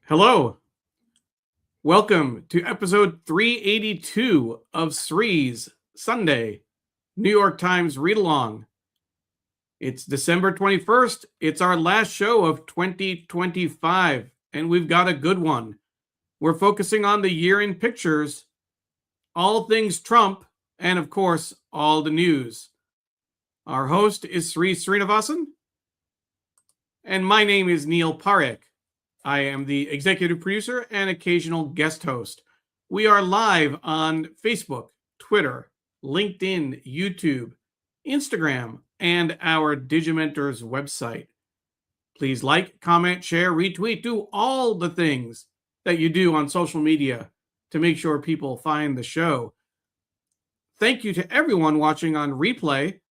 Hello. Welcome to episode 382 of Sree's Sunday New York Times Read Along. It's December 21st. It's our last show of 2025, and we've got a good one. We're focusing on the year in pictures, all things Trump, and of course, all the news. Our host is Sree Srinivasan, and my name is Neil Parekh. I am the executive producer and occasional guest host. We are live on Facebook, Twitter, LinkedIn, YouTube, Instagram, and our Digimentors website. Please like, comment, share, retweet, do all the things that you do on social media to make sure people find the show. Thank you to everyone watching on replay.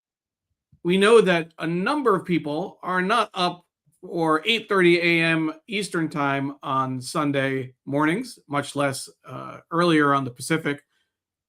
We know that a number of people are not up or 8:30 a.m. Eastern time on Sunday mornings, much less earlier on the Pacific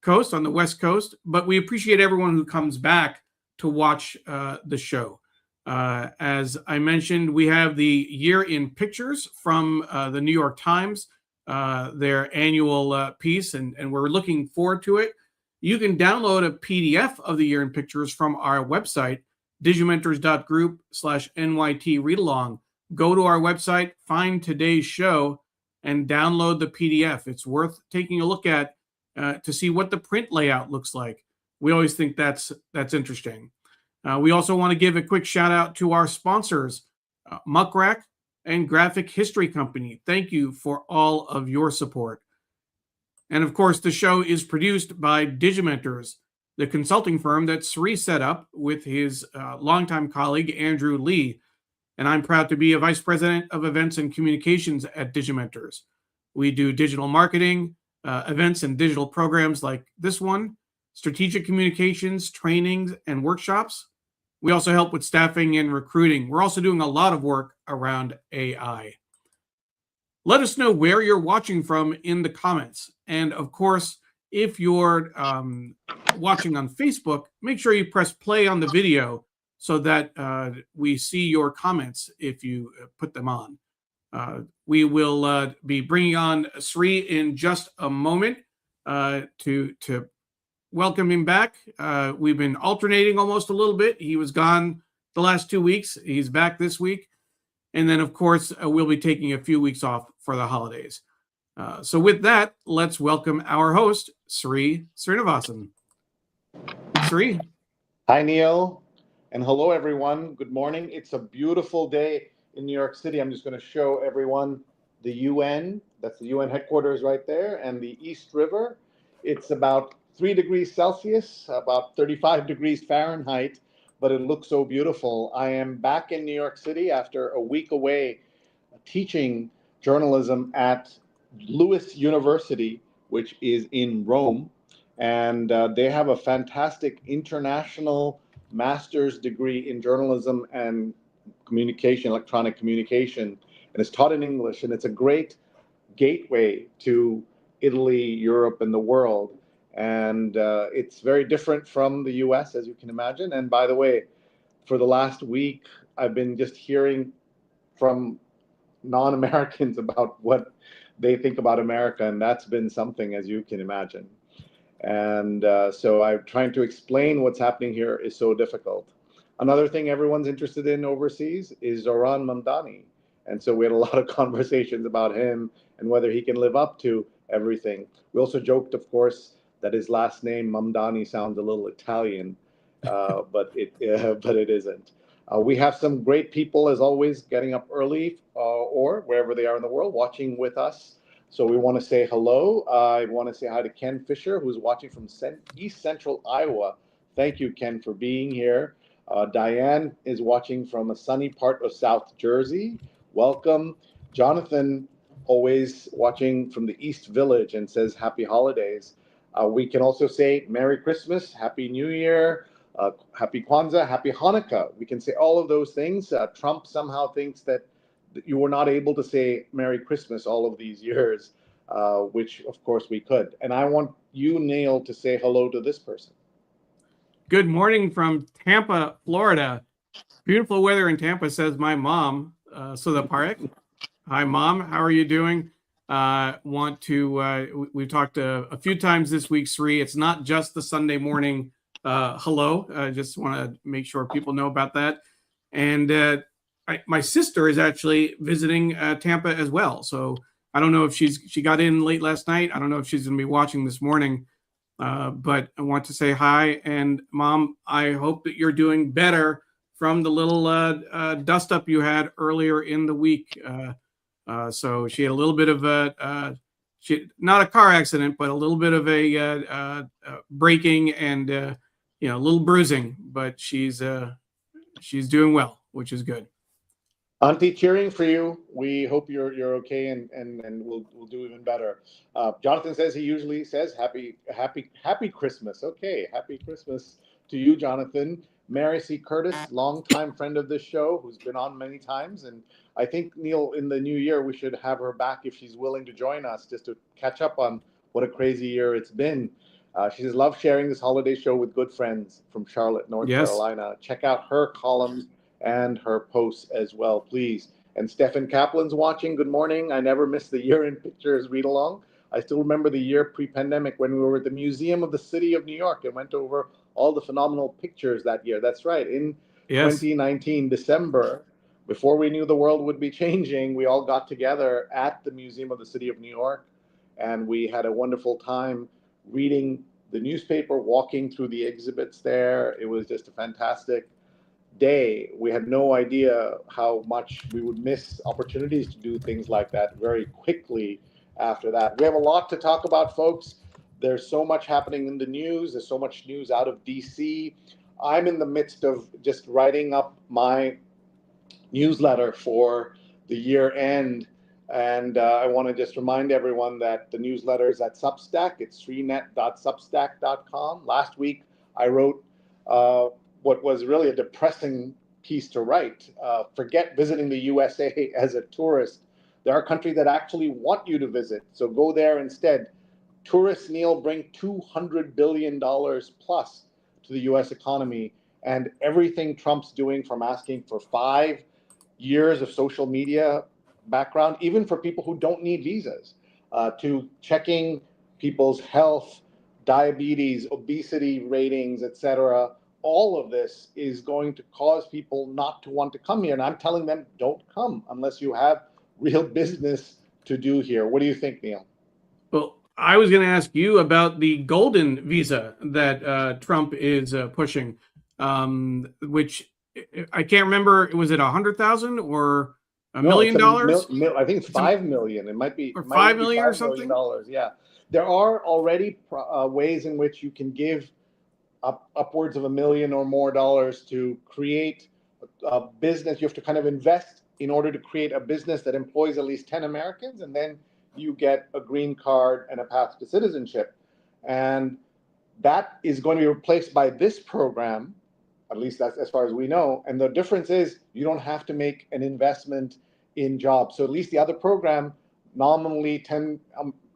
Coast, on the West Coast. But we appreciate everyone who comes back to watch the show. As I mentioned, we have the Year in Pictures from the New York Times, their annual piece, and we're looking forward to it. You can download a PDF of the Year in Pictures from our website, digimentors.group/NYTReadalong. Go to our website, find today's show, and download the PDF. It's worth taking a look at to see what the print layout looks like. We always think that's interesting. We also want to give a quick shout out to our sponsors, Muck and Graphic History Company. Thank you for all of your support. And of course, the show is produced by Digimentors, the consulting firm that Sree set up with his longtime colleague, Andrew Lee. And I'm proud to be a vice president of events and communications at Digimentors. We do digital marketing, events and digital programs like this one, strategic communications, trainings, and workshops. We also help with staffing and recruiting. We're also doing a lot of work around AI. Let us know where you're watching from in the comments. And of course, if you're watching on Facebook, make sure you press play on the video so that we see your comments if you put them on. We will be bringing on Sree in just a moment to welcome him back. We've been alternating almost a little bit. He was gone the last 2 weeks. He's back this week. And then, of course, we'll be taking a few weeks off for the holidays. So with that, let's welcome our host, Sree Srinivasan. Sree. Hi, Neil, and hello, everyone. Good morning. It's a beautiful day in New York City. I'm just going to show everyone the UN. That's the UN headquarters right there, and the East River. It's about 3 degrees Celsius, about 35 degrees Fahrenheit, but it looks so beautiful. I am back in New York City after a week away teaching journalism at Lewis University, which is in Rome. And they have a fantastic international master's degree in journalism and communication, electronic communication, and it's taught in English. And it's a great gateway to Italy, Europe, and the world. And it's very different from the US, as you can imagine. And by the way, for the last week, I've been just hearing from non-Americans about what they think about America, and that's been something, as you can imagine. And so I'm trying to explain what's happening here is so difficult. Another thing everyone's interested in overseas is Zohran Mamdani. And so we had a lot of conversations about him and whether he can live up to everything. We also joked, of course, that his last name, Mamdani, sounds a little Italian, but it isn't. We have some great people, as always, getting up early or wherever they are in the world, watching with us. So we want to say hello. I want to say hi to Ken Fisher, who's watching from East Central Iowa. Thank you, Ken, for being here. Diane is watching from a sunny part of South Jersey. Welcome. Jonathan, always watching from the East Village and says happy holidays. We can also say Merry Christmas, Happy New Year, Happy Kwanzaa, Happy Hanukkah. We can say all of those things. Trump somehow thinks that you were not able to say Merry Christmas all of these years, which of course we could. And I want you, Neil, to say hello to this person. Good morning from Tampa, Florida. Beautiful weather in Tampa, says my mom, Sudha Parekh. Hi, Mom. How are you doing? We've talked a few times this week, Sree. It's not just the Sunday morning hello. I just want to make sure people know about that. And my sister is actually visiting Tampa as well. So I don't know if she got in late last night. I don't know if she's going to be watching this morning. But I want to say hi. And Mom, I hope that you're doing better from the little dust up you had earlier in the week. So she had a little bit of not a car accident, but a little bit of a breaking and a little bruising. But she's doing well, which is good. Auntie, cheering for you. We hope you're okay, and we'll do even better. Jonathan says he usually says happy Christmas. Okay, happy Christmas to you, Jonathan. Mary C. Curtis, longtime friend of this show, who's been on many times, and I think, Neil, in the new year we should have her back if she's willing to join us, just to catch up on what a crazy year it's been. She says, love sharing this holiday show with good friends from Charlotte, North Carolina. Check out her columns and her posts as well, please. And Stephen Kaplan's watching. Good morning. I never miss the year-end pictures read along. I still remember the year pre-pandemic when we were at the Museum of the City of New York and went over all the phenomenal pictures that year. That's right. In 2019, December, before we knew the world would be changing, we all got together at the Museum of the City of New York, and we had a wonderful time reading the newspaper, walking through the exhibits there. It was just a fantastic day. We had no idea how much we would miss opportunities to do things like that very quickly after that. We have a lot to talk about, folks. There's so much happening in the news. There's so much news out of DC. I'm in the midst of just writing up my newsletter for the year end. And I want to just remind everyone that the newsletter is at Substack. It's sreenet.substack.com. Last week, I wrote what was really a depressing piece to write. Forget visiting the USA as a tourist. There are countries that actually want you to visit, so go there instead. Tourists, Neil, bring $200 billion plus to the US economy, and everything Trump's doing, from asking for 5 years of social media background, even for people who don't need visas, to checking people's health, diabetes, obesity ratings, etc. All of this is going to cause people not to want to come here. And I'm telling them, don't come unless you have real business to do here. What do you think, Neil? Well, I was going to ask you about the golden visa that Trump is pushing, which I can't remember. Was it 100,000 or $1 million? I think it's 5 million. It might be, or 5 million or something. $5 million. Yeah, there are already ways in which you can give upwards of $1 million or more to create a business. You have to kind of invest in order to create a business that employs at least 10 Americans, and then you get a green card and a path to citizenship. And that is going to be replaced by this program, at least that's as far as we know. And the difference is you don't have to make an investment in jobs. So at least the other program, nominally 10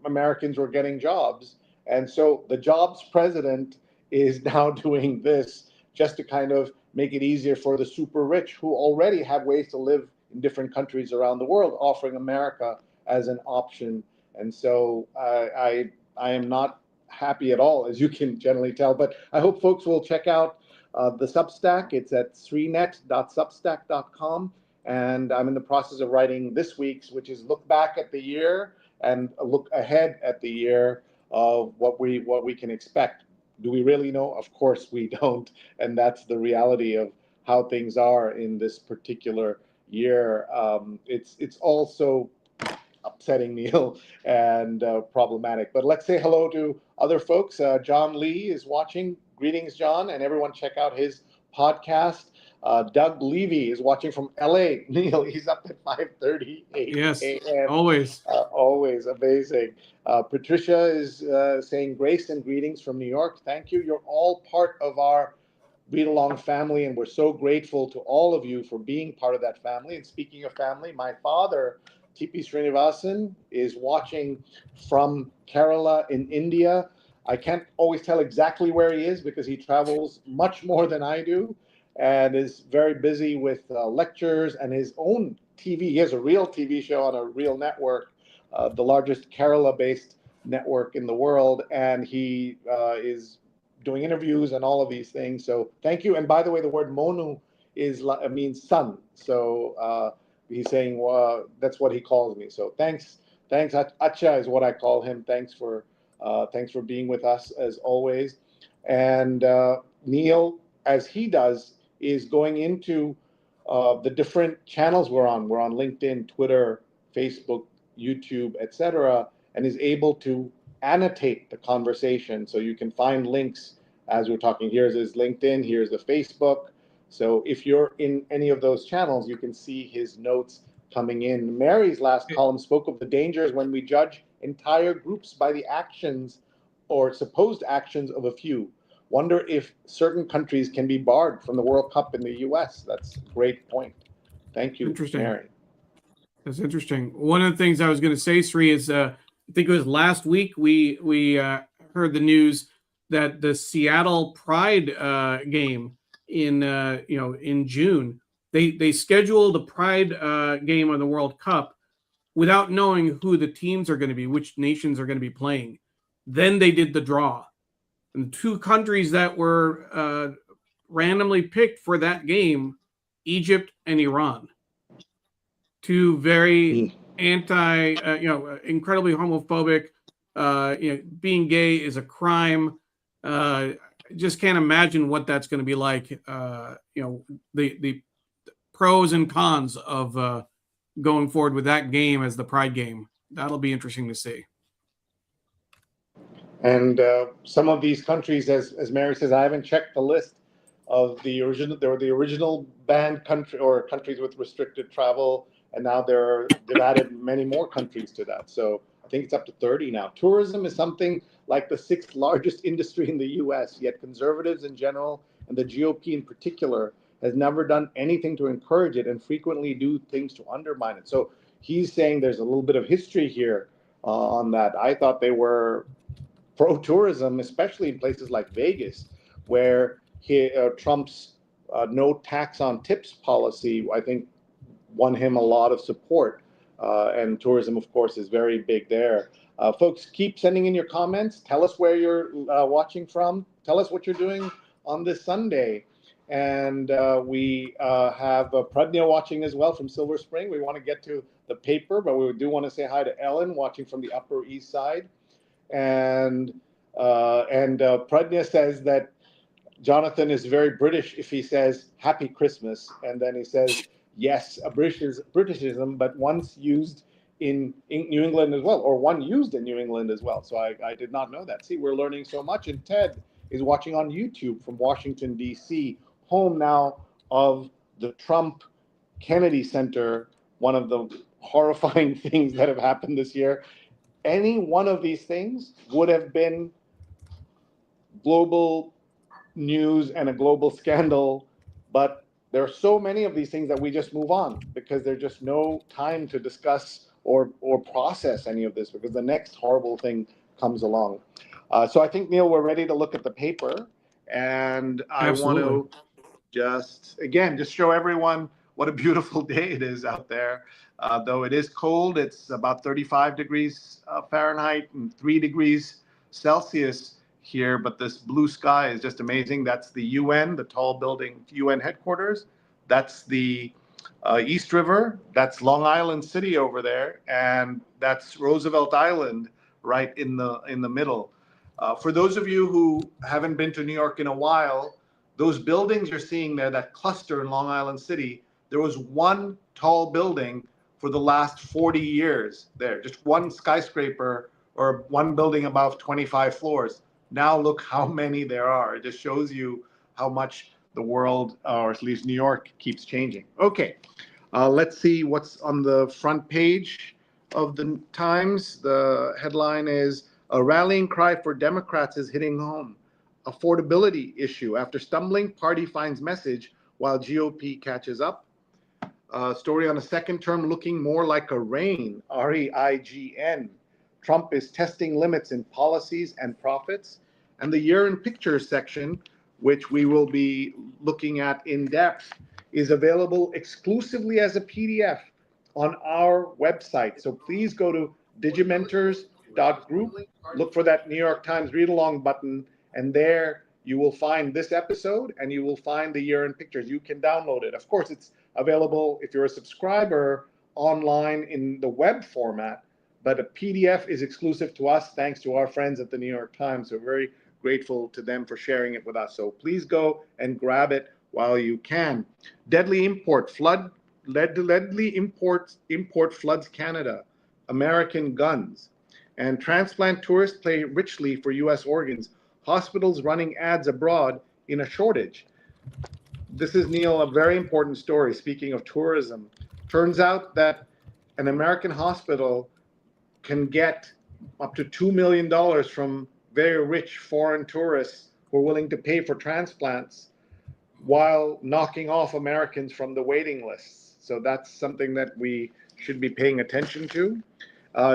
Americans were getting jobs. And so the jobs president is now doing this just to kind of make it easier for the super rich, who already have ways to live in different countries around the world, offering America as an option. And so I am not happy at all, as you can generally tell, but I hope folks will check out the Substack. It's at sreenet.substack.com. And I'm in the process of writing this week's, which is look back at the year and a look ahead at the year of what we can expect. Do we really know? Of course we don't. And that's the reality of how things are in this particular year. It's also upsetting, Neil, and problematic. But let's say hello to other folks. John Lee is watching. Greetings, John, and everyone check out his podcast. Doug Levy is watching from LA. Neil, he's up at 5:30 a.m. Yes, always. Always amazing. Patricia is saying grace and greetings from New York. Thank you. You're all part of our Read Along family, and we're so grateful to all of you for being part of that family. And speaking of family, my father, T.P. Srinivasan, is watching from Kerala in India. I can't always tell exactly where he is because he travels much more than I do and is very busy with lectures and his own TV. He has a real TV show on a real network, the largest Kerala-based network in the world, and he is doing interviews and all of these things. So thank you. And by the way, the word Monu means son. So he's saying that's what he calls me. So thanks. Acha is what I call him. Thanks for being with us as always. And Neil, as he does, is going into the different channels we're on. We're on LinkedIn, Twitter, Facebook, YouTube, etc., and is able to annotate the conversation. So you can find links as we're talking. Here's his LinkedIn, here's the Facebook. So if you're in any of those channels, you can see his notes coming in. Mary's last column spoke of the dangers when we judge entire groups by the actions or supposed actions of a few. Wonder if certain countries can be barred from the World Cup in the US. That's a great point. Thank you, Mary. That's interesting. One of the things I was going to say, Sree, is I think it was last week we heard the news that the Seattle Pride game in June, they scheduled a Pride game on the World Cup without knowing who the teams are going to be, which nations are going to be playing. Then they did the draw, and two countries that were randomly picked for that game, Egypt and Iran. Two very incredibly homophobic. Being gay is a crime. Just can't imagine what that's going to be like. The pros and cons of going forward with that game as the Pride game. That'll be interesting to see. And some of these countries, as Mary says, I haven't checked the list of the original. There were the original banned country or countries with restricted travel. And now they've added many more countries to that. So I think it's up to 30 now. Tourism is something like the 6th largest industry in the US, yet conservatives in general and the GOP in particular has never done anything to encourage it and frequently do things to undermine it. So he's saying there's a little bit of history here on that. I thought they were pro-tourism, especially in places like Vegas, where Trump's no tax on tips policy, I think, won him a lot of support. And tourism, of course, is very big there. Folks, keep sending in your comments. Tell us where you're watching from. Tell us what you're doing on this Sunday. And we have Pradnya watching as well from Silver Spring. We want to get to the paper, but we do want to say hi to Ellen watching from the Upper East Side. And Pradnya says that Jonathan is very British if he says Happy Christmas, and then he says, yes, a Britishism, but once used in New England as well, or one used in New England as well. So I did not know that. See, we're learning so much. And Ted is watching on YouTube from Washington, D.C., home now of the Trump Kennedy Center, one of the horrifying things that have happened this year. Any one of these things would have been global news and a global scandal, but there are so many of these things that we just move on because there's just no time to discuss or process any of this because the next horrible thing comes along. So I think, Neil, we're ready to look at the paper. And I want to just show everyone what a beautiful day it is out there. Though it is cold, it's about 35 degrees Fahrenheit and 3 degrees Celsius here, but this blue sky is just amazing. That's the UN, the tall building, UN headquarters. That's the East River. That's Long Island City over there, and that's Roosevelt Island right in the middle. For those of you who haven't been to New York in a while, those buildings you're seeing there, that cluster in Long Island City, there was one tall building for the last 40 years there, just one skyscraper or one building above 25 floors. Now look how many there are. It just shows you how much the world, or at least New York, keeps changing. Okay, let's see what's on the front page of the Times. The headline is, a rallying cry for Democrats is hitting home. Affordability issue. After stumbling, party finds message while GOP catches up. Story on a second term looking more like a reign, REIGN. Trump is testing limits in policies and profits. And the year in pictures section, which we will be looking at in depth, is available exclusively as a PDF on our website. So please go to digimentors.group, look for that New York Times read along button, and there you will find this episode and you will find the year in pictures. You can download it. Of course, it's available if you're a subscriber online in the web format, but a PDF is exclusive to us thanks to our friends at the New York Times. So very grateful to them for sharing it with us. So please go and grab it while you can. Deadly import floods Canada. American guns. And transplant tourists pay richly for U.S. organs. Hospitals running ads abroad in a shortage. This is, Neil, a very important story. Speaking of tourism, turns out that an American hospital can get up to $2 million from very rich foreign tourists who are willing to pay for transplants while knocking off Americans from the waiting lists. So that's something that we should be paying attention to.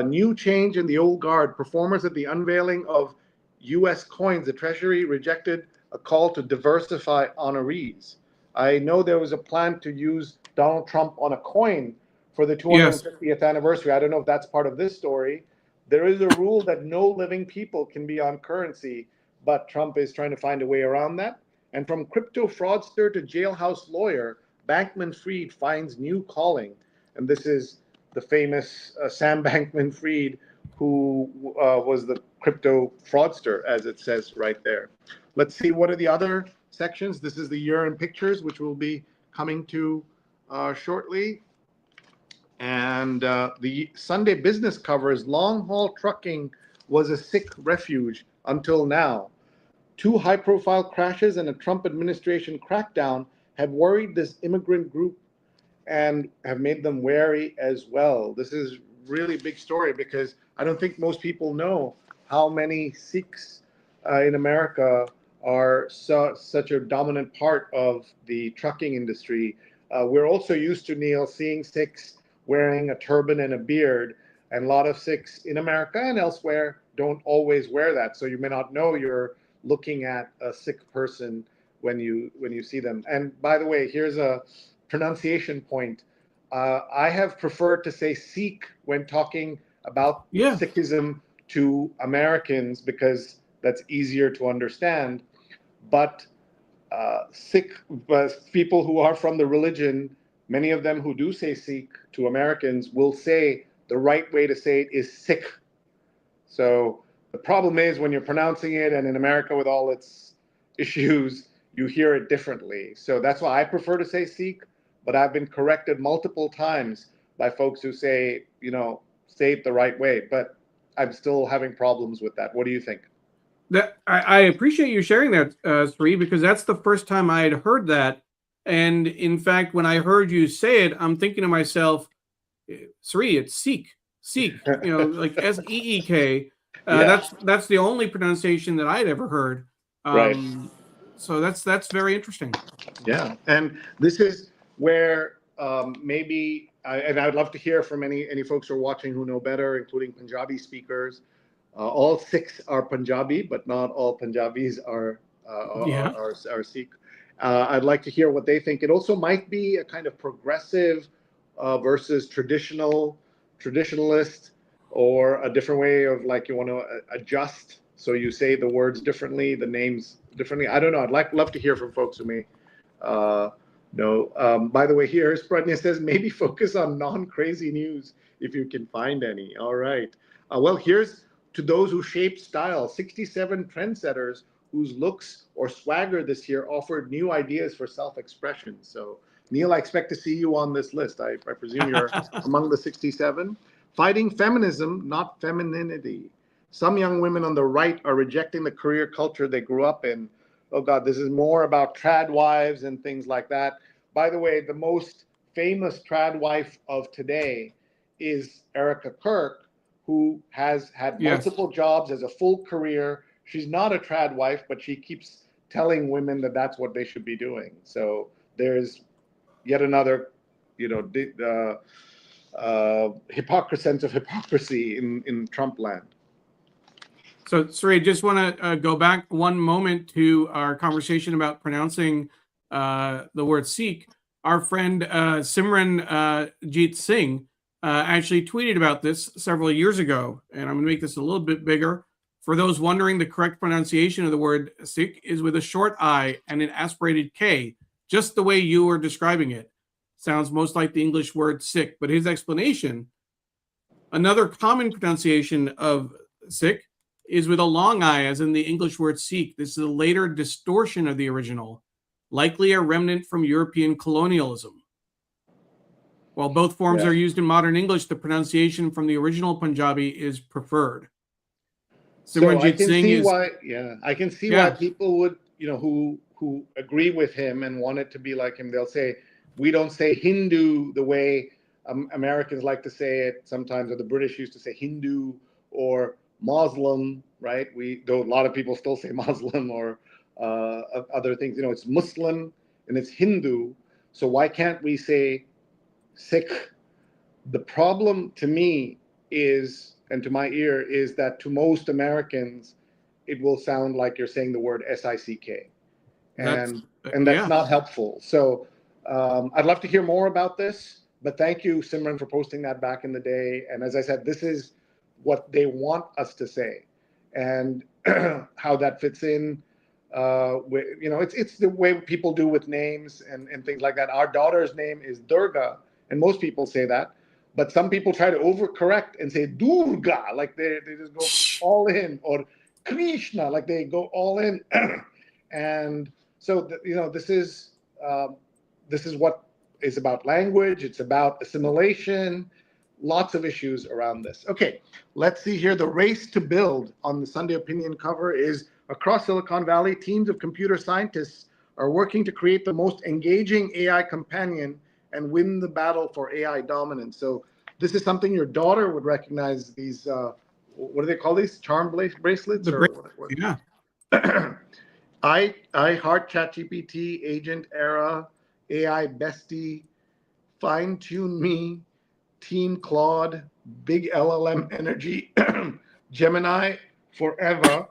New change in the old guard. Performers at the unveiling of U.S. coins. The Treasury rejected a call to diversify honorees. I know there was a plan to use Donald Trump on a coin for the 250th anniversary. I don't know if that's part of this story. There is a rule that no living people can be on currency, but Trump is trying to find a way around that. And from crypto fraudster to jailhouse lawyer, Bankman-Fried finds new calling. And this is the famous Sam Bankman-Fried, who was the crypto fraudster, as it says right there. Let's see, what are the other sections? This is the year in pictures, which we'll be coming to shortly. And the Sunday business covers long-haul trucking was a Sikh refuge until now. 2 high-profile crashes and a Trump administration crackdown have worried this immigrant group and have made them wary as well. This is really big story because I don't think most people know how many Sikhs in America are such a dominant part of the trucking industry. We're also used to, Neil, seeing Sikhs wearing a turban and a beard, and a lot of Sikhs in America and elsewhere don't always wear that. So you may not know you're looking at a Sikh person when you see them. And by the way, here's a pronunciation point. I have preferred to say Sikh when talking about Sikhism to Americans because that's easier to understand. But Sikh people who are from the religion, many of them who do say Sikh to Americans will say the right way to say it is Sikh. So the problem is when you're pronouncing it, and in America with all its issues, you hear it differently. So that's why I prefer to say Sikh, but I've been corrected multiple times by folks who say, say it the right way. But I'm still having problems with that. What do you think? I appreciate you sharing that, Sree, because that's the first time I had heard that. And in fact, when I heard you say it, I'm thinking to myself, Sree, it's Sikh, like Seek. That's the only pronunciation that I'd ever heard. Right. So that's very interesting. Yeah, and this is where maybe, and I'd love to hear from any folks who are watching who know better, including Punjabi speakers. All Sikhs are Punjabi, but not all Punjabis are Sikh. I'd like to hear what they think. It also might be a kind of progressive versus traditionalist, or a different way of you want to adjust. So you say the words differently, the names differently. I don't know. I'd love to hear from folks who may know. By the way, here Pradnya says maybe focus on non-crazy news if you can find any. All right. Well, here's to those who shaped style. 67 trendsetters whose looks or swagger this year offered new ideas for self-expression. So, Neil, I expect to see you on this list. I presume you're among the 67. Fighting feminism, not femininity. Some young women on the right are rejecting the career culture they grew up in. Oh, God, this is more about trad wives and things like that. By the way, the most famous trad wife of today is Erica Kirk, who has had multiple jobs, has a full career. She's not a trad wife, but she keeps telling women that that's what they should be doing. So there's yet another, sense of hypocrisy in Trump land. So, Sree, just want to go back one moment to our conversation about pronouncing the word Sikh. Our friend Simran Jeet Singh actually tweeted about this several years ago, and I'm going to make this a little bit bigger. For those wondering, the correct pronunciation of the word Sikh is with a short I and an aspirated K, just the way you were describing it. Sounds most like the English word sick, but his explanation, another common pronunciation of Sikh is with a long I, as in the English word Sikh. This is a later distortion of the original, likely a remnant from European colonialism. While both forms are used in modern English, the pronunciation from the original Punjabi is preferred. So I can Singh see is, why, I can see why people would, who agree with him and want it to be like him. They'll say, we don't say Hindu the way Americans like to say it sometimes, or the British used to say Hindu or Muslim, right? Though a lot of people still say Muslim or other things. It's Muslim and it's Hindu. So why can't we say Sikh? The problem to me is, and to my ear, is that to most Americans, it will sound like you're saying the word S-I-C-K. And that's not helpful. So I'd love to hear more about this, but thank you, Simran, for posting that back in the day. And as I said, this is what they want us to say, and how that fits in. It's the way people do with names and things like that. Our daughter's name is Durga, and most people say that. But some people try to overcorrect and say Durga, like they just go all in, or Krishna, like they go all in. And so, this is what is about language. It's about assimilation, lots of issues around this. Okay, let's see here. The race to build on the Sunday Opinion cover is across Silicon Valley, teams of computer scientists are working to create the most engaging AI companion and win the battle for AI dominance. So this is something your daughter would recognize. These, what do they call these? Charm bracelets? Yeah. I heart ChatGPT, Agent Era, AI Bestie, Fine Tune Me, Team Claude, Big LLM Energy, Gemini Forever,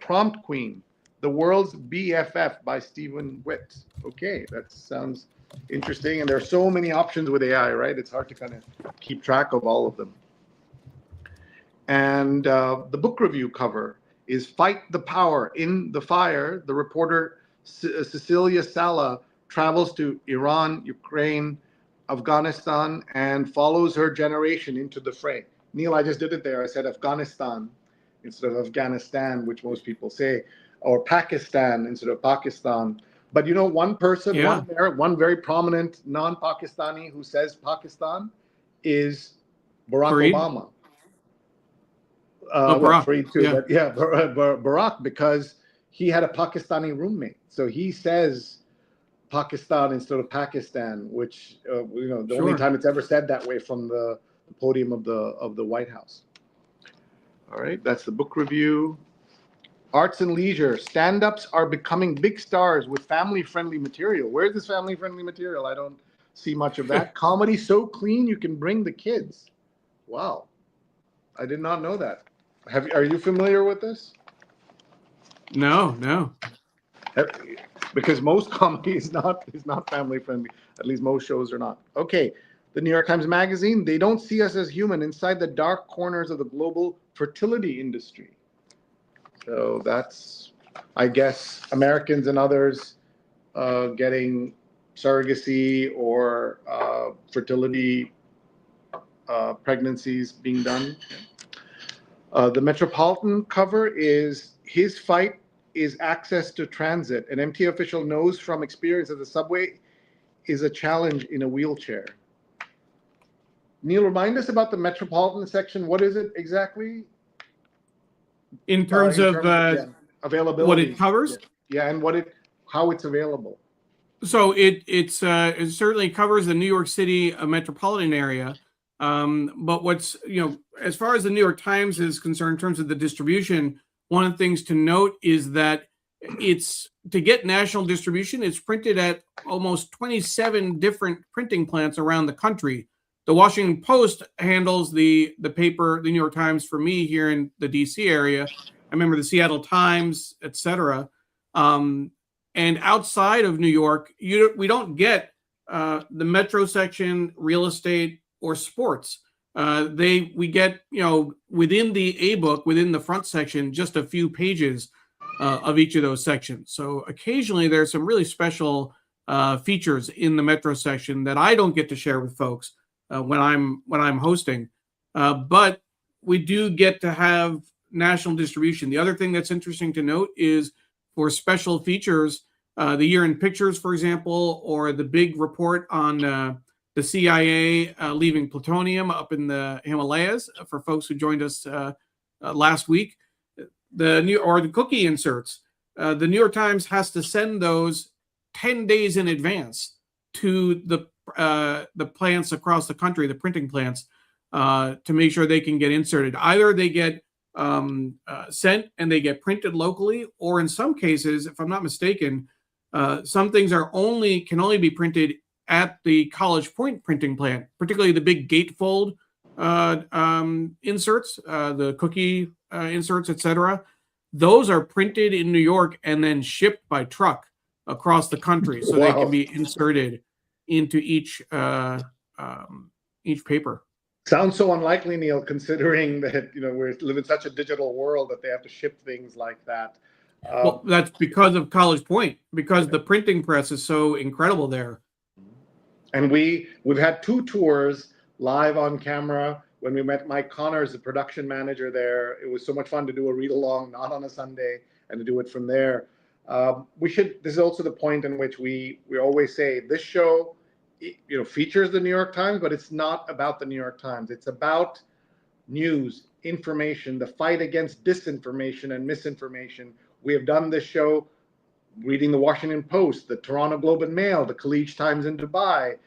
Prompt Queen, The World's BFF by Stephen Witt. Okay, that sounds interesting. And there are so many options with AI, right? It's hard to kind of keep track of all of them. And the book review cover is Fight the Power in the Fire. The reporter Cecilia Sala travels to Iran, Ukraine, Afghanistan, and follows her generation into the fray. Neil, I just did it there. I said Afghanistan instead of Afghanistan, which most people say, or Pakistan instead of Pakistan. But one person, one very prominent non-Pakistani who says Pakistan is Barack Obama. Barack. Sree too, but Barack, because he had a Pakistani roommate. So he says Pakistan instead of Pakistan, which the only time it's ever said that way from the podium of the White House. All right, that's the book review. Arts and leisure. Stand-ups are becoming big stars with family-friendly material. Where's this family-friendly material? I don't see much of that. Comedy so clean you can bring the kids. Wow, I did not know that. Are you familiar with this? No. Because most comedy is not family friendly. At least most shows are not. Okay, the New York Times Magazine. They don't see us as human inside the dark corners of the global fertility industry. So that's, I guess, Americans and others getting surrogacy or fertility pregnancies being done. The Metropolitan cover is his fight is access to transit. An MTA official knows from experience that the subway is a challenge in a wheelchair. Neil, remind us about the Metropolitan section. What is it exactly? In terms of availability, what it covers? And how it's available. So it certainly covers the New York City metropolitan area. But what's, as far as the New York Times is concerned, in terms of the distribution, one of the things to note is that it's, to get national distribution, it's printed at almost 27 different printing plants around the country. The Washington Post handles the paper, the New York Times, for me here in the DC area. I remember the Seattle Times, etc. And outside of New York, we don't get the metro section, real estate, or sports. We get, within the A-book, within the front section, just a few pages of each of those sections. So occasionally there's some really special features in the Metro section that I don't get to share with folks when I'm hosting. But we do get to have national distribution. The other thing that's interesting to note is for special features, the Year in Pictures, for example, or the big report on the CIA leaving plutonium up in the Himalayas for folks who joined us last week. The cookie inserts. The New York Times has to send those 10 days in advance to the plants across the country, the printing plants, to make sure they can get inserted. Either they get sent and they get printed locally, or in some cases, if I'm not mistaken, some things can only be printed at the College Point printing plant, particularly the big gatefold inserts, the cookie inserts, etc. Those are printed in New York and then shipped by truck across the country, so they can be inserted into each paper. Sounds so unlikely, Neil, considering that we live in such a digital world that they have to ship things like that. Well, that's because of College Point, because the printing press is so incredible there. And we've had 2 tours live on camera. When we met Mike Connors, the production manager there, it was so much fun to do a read along, not on a Sunday, and to do it from there. This is also the point in which we always say this show, features the New York Times, but it's not about the New York Times. It's about news, information, the fight against disinformation and misinformation. We have done this show reading the Washington Post, the Toronto Globe and Mail, the Khaleej Times in Dubai,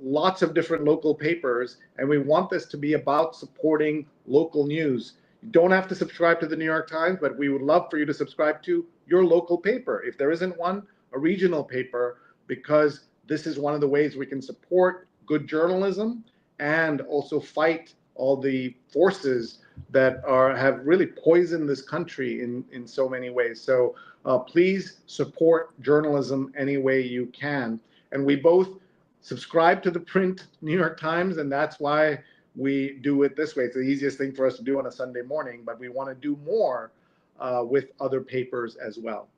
lots of different local papers, and we want this to be about supporting local news. You don't have to subscribe to the New York Times, but we would love for you to subscribe to your local paper. If there isn't one, a regional paper, because this is one of the ways we can support good journalism and also fight all the forces that have really poisoned this country in so many ways. So please support journalism any way you can. And we both subscribe to the print New York Times, and that's why we do it this way. It's the easiest thing for us to do on a Sunday morning, but we want to do more with other papers as well.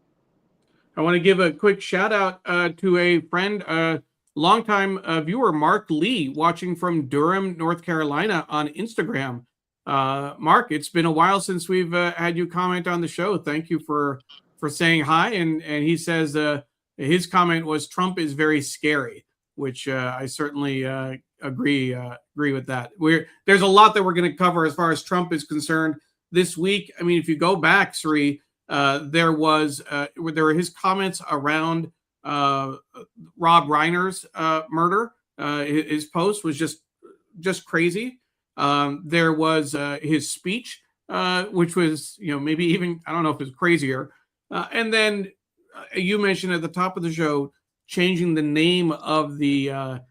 I want to give a quick shout out to a friend, longtime viewer, Mark Lee, watching from Durham, North Carolina on Instagram. Mark, it's been a while since we've had you comment on the show. Thank you for saying hi. And he says his comment was Trump is very scary, which I certainly agree with that. There's a lot that we're going to cover as far as Trump is concerned this week. I mean, if you go back, Sree, there were his comments around Rob Reiner's murder. His post was just crazy. There was his speech, which was, maybe even, I don't know if it was crazier. And then you mentioned at the top of the show, changing the name of the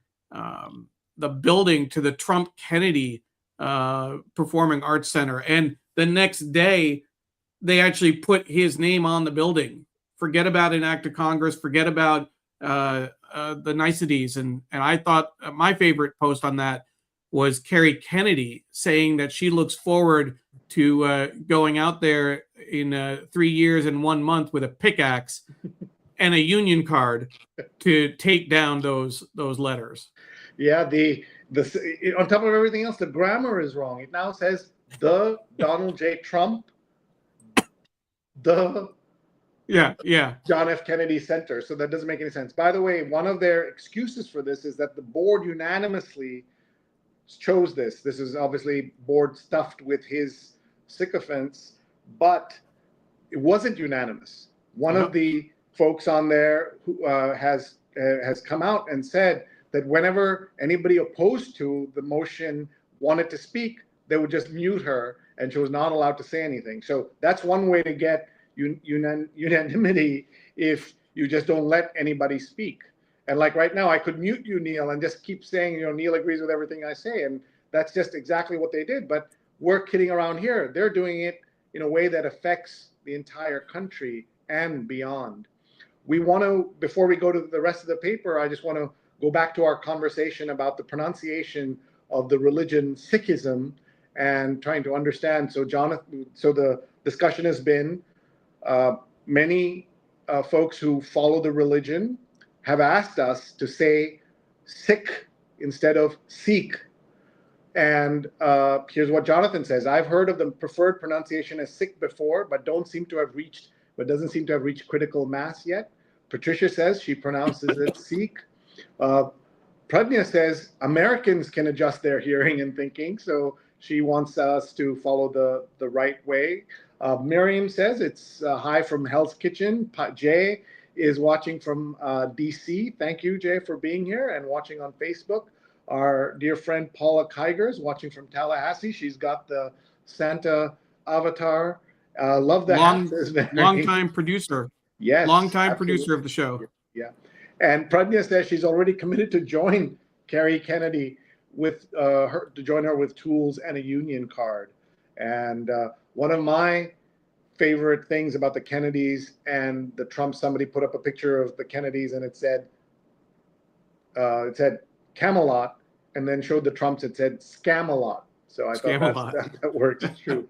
building to the Trump Kennedy Performing Arts Center. And the next day, they actually put his name on the building. Forget about an act of Congress. Forget about the niceties. And I thought my favorite post on that was Kerry Kennedy saying that she looks forward to going out there in 3 years and 1 month with a pickaxe and a union card to take down those letters. Yeah, on top of everything else, the grammar is wrong. It now says the Donald J. Trump, the John F. Kennedy Center. So that doesn't make any sense. By the way, one of their excuses for this is that the board unanimously chose this. This is obviously board stuffed with his sycophants, but it wasn't unanimous. One of the folks on there who has come out and said that whenever anybody opposed to the motion wanted to speak, they would just mute her, and she was not allowed to say anything. So that's one way to get unanimity, if you just don't let anybody speak. And like right now, I could mute you, Neil, and just keep saying, Neil agrees with everything I say. And that's just exactly what they did. But we're kidding around here. They're doing it in a way that affects the entire country and beyond. We want to, before we go to the rest of the paper, I just want to go back to our conversation about the pronunciation of the religion Sikhism and trying to understand. So the discussion has been many folks who follow the religion have asked us to say Sikh instead of Sikh. And here's what Jonathan says: I've heard of the preferred pronunciation as Sikh before, but doesn't seem to have reached critical mass yet. Patricia says she pronounces it Sikh. Pradnya says Americans can adjust their hearing and thinking, so she wants us to follow the right way. Miriam says it's hi from Hell's Kitchen. Jay is watching from DC. Thank you, Jay, for being here and watching on Facebook. Our dear friend Paula Kiger is watching from Tallahassee. She's got the Santa avatar. Love the hat. Long-time producer. Yes. Long-time producer of the show. Yeah. And Pradnya says she's already committed to join Carrie Kennedy to join her with tools and a union card. And one of my favorite things about the Kennedys and the Trump, somebody put up a picture of the Kennedys and it said Camelot, and then showed the Trumps, it said Scamalot. So I thought that works. It's true.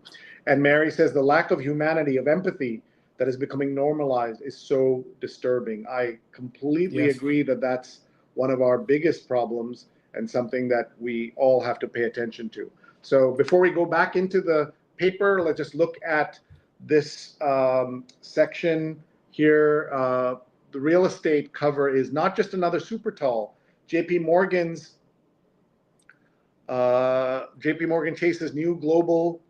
And Mary says the lack of humanity, of empathy that is becoming normalized is so disturbing. I completely agree that that's one of our biggest problems and something that we all have to pay attention to. So before we go back into the paper, let's just look at this section here. The real estate cover is not just another super tall. JP Morgan Chase's new global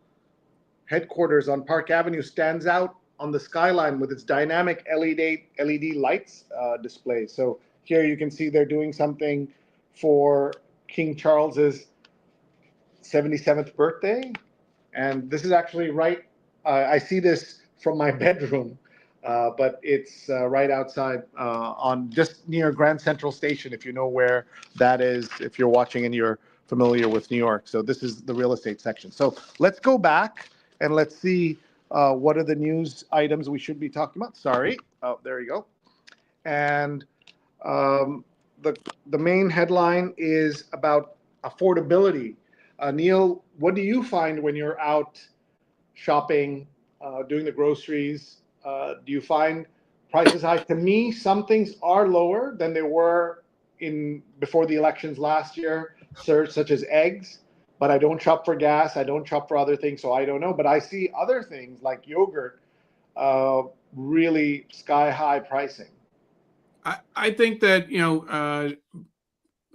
headquarters on Park Avenue stands out on the skyline with its dynamic LED lights display. So here you can see they're doing something for King Charles's 77th birthday. And this is actually right, I see this from my bedroom, but it's right outside on just near Grand Central Station, if you know where that is, if you're watching and you're familiar with New York. So this is the real estate section. So let's go back and let's see what are the news items we should be talking about. Sorry. Oh, there you go. And the main headline is about affordability. Neil, what do you find when you're out shopping, doing the groceries? Do you find prices high? To me, some things are lower than they were before the elections last year, such as eggs. But I don't shop for gas. I don't shop for other things, so I don't know. But I see other things like yogurt, really sky-high pricing. I think that